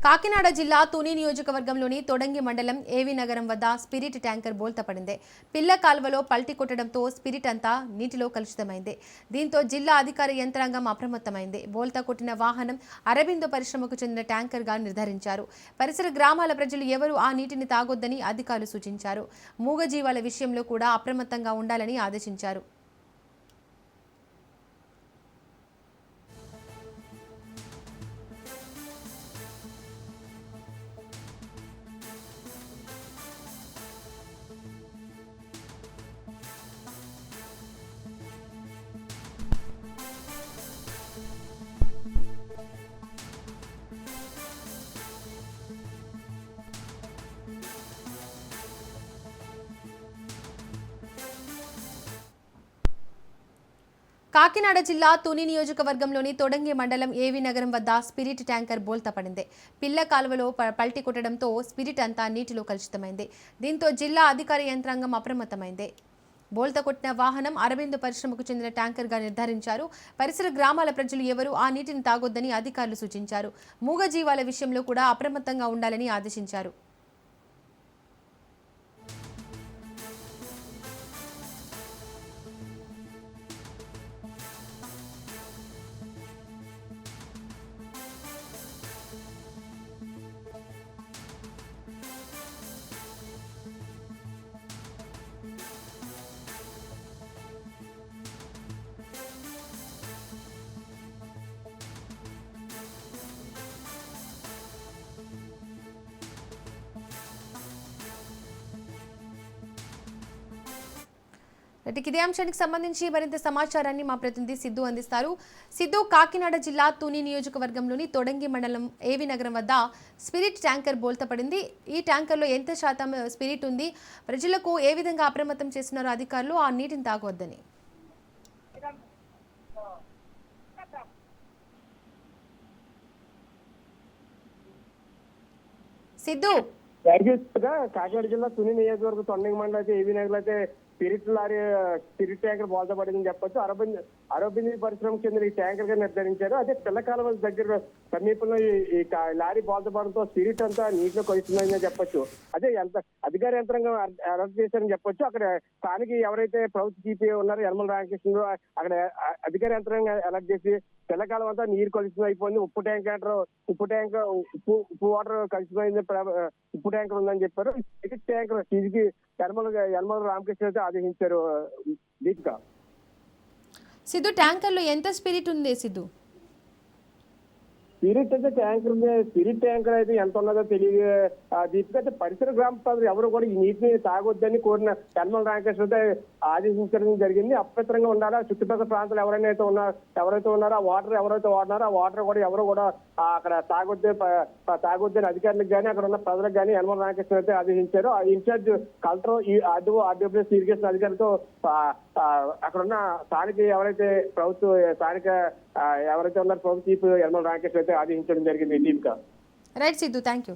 కాకినాడ జిల్లా తుని నియోజకవర్గంలోని తొడంగి మండలం ఏవి నగరం వద్ద స్పిరిట్ ట్యాంకర్ బోల్తపడింది. పిల్ల కాల్వలో పల్టీ కొట్టడంతో స్పిరిట్ అంతా నీటిలో కలుషితమైంది. దీంతో జిల్లా అధికార యంత్రాంగం అప్రమత్తమైంది. బోల్తా కొట్టిన వాహనం అరబిందో పరిశ్రమకు చెందిన ట్యాంకర్గా నిర్ధారించారు. పరిసర గ్రామాల ప్రజలు ఎవరూ ఆ నీటిని తాగొద్దని అధికారులు సూచించారు. మూగజీవాల విషయంలో కూడా అప్రమత్తంగా ఉండాలని ఆదేశించారు. కాకినాడ జిల్లా తుని నియోజకవర్గంలోని తొడంగి మండలం ఏవి నగరం వద్ద స్పిరిట్ ట్యాంకర్ బోల్తపడింది. పిల్ల కాలువలో పల్టీ కొట్టడంతో స్పిరిట్ అంతా నీటిలో కలుషితమైంది. దీంతో జిల్లా అధికార యంత్రాంగం అప్రమత్తమైంది. బోల్తా కొట్టిన వాహనం అరబిందో పరిశ్రమకు చెందిన ట్యాంకర్గా నిర్ధారించారు. పరిసర గ్రామాల ప్రజలు ఎవరూ ఆ నీటిని తాగొద్దని అధికారులు సూచించారు. మూగజీవాల విషయంలో కూడా అప్రమత్తంగా ఉండాలని ఆదేశించారు. ఇదే అంశానికి సంబంధించి మరింత సమాచారాన్ని మా ప్రతినిధి సిద్ధు అందిస్తారు. సిద్ధు, కాకినాడ జిల్లా తుని నియోజకవర్గంలోని తొడంగి మండలం ఏవి నగరం వద్ద స్పిరిట్ ట్యాంకర్ బోల్తపడింది. ఈ ట్యాంకర్లో ఎంత శాతం స్పిరిట్ ఉంది? ప్రజలకు ఏ విధంగా అప్రమత్తం చేస్తున్నారు అధికారులు ఆ నీటిని తాగొద్దని? సిద్ధు, కాకినాడ జిల్లా తుని నియోజకవర్గం తొండంగి మండలం అయితే ఏవి నగర్ అయితే స్పిరిట్ ట్యాంకర్ బోల్తపడిందని చెప్పొచ్చు. అరబిందో పరిశ్రమకు చెందిన ఈ ట్యాంకర్ గా నిర్ధారించారు. అదే పిల్లకాల దగ్గర సమీపంలో ఈ లారీ బోల్తపడంతో స్పిరిట్ అంతా నీటిలో కలుస్తుందని చెప్పొచ్చు. అదే అధికార యంత్రాంగం అరెస్ట్ చేశారని చెప్పొచ్చు. అక్కడ స్థానిక ఎవరైతే ప్రభుత్వ జీపీ ఉన్నారో యనమల రామకృష్ణ అక్కడ అధికార యంత్రాంగం అలర్ట్ చేసి పిల్లకాలం అంతా నీరు కలుషితం అయిపోయింది. ఉప్పు వాటర్ కలుషితమైంది, ఉప్పు ట్యాంకర్ ఉందని చెప్పారు. స్పిరిట్ ట్యాంకర్ తిరిగి యనమల రామకృష్ణ అయితే ఆదేశించారు. దీపిక, సిద్ధు, ట్యాంకర్లో ఎంత స్పిరిట్ ఉంది సిద్ధు? స్పిరిట్ ట్యాంకర్ అయితే ఎంత ఉన్నదో తెలియదు దీపిక. అయితే పరిసర గ్రామ ప్రజలు ఎవరు కూడా ఈ నీటిని తాగొద్దని కోరిన యనమల రామకృష్ణ అయితే ఆదేశించడం జరిగింది. అప్రమత్తంగా ఉండాలా. చుట్టుపక్కల ప్రాంతాలు ఎవరైతే ఉన్నారో ఆ వాటర్ వాడినారో ఆ వాటర్ కూడా ఎవరు కూడా అక్కడ తాగొద్దని అధికారులకు కానీ అక్కడ ఉన్న ప్రజలకు కానీ యనమల రామకృష్ణ అయితే ఆదేశించారు. ఆ ఇన్ఛార్జ్ కలెక్టర్ ఆర్డబ్ల్యూఎస్ ఇరిగేషన్ అధికారులతో అక్కడ ఉన్న స్థానిక ఎవరైతే ఉన్నారో ప్రభుత్వ చీఫ్ యనమల రామకృష్ణ అయితే ఆదేశించడం జరిగింది. Deepika. Right Siddhu, thank you.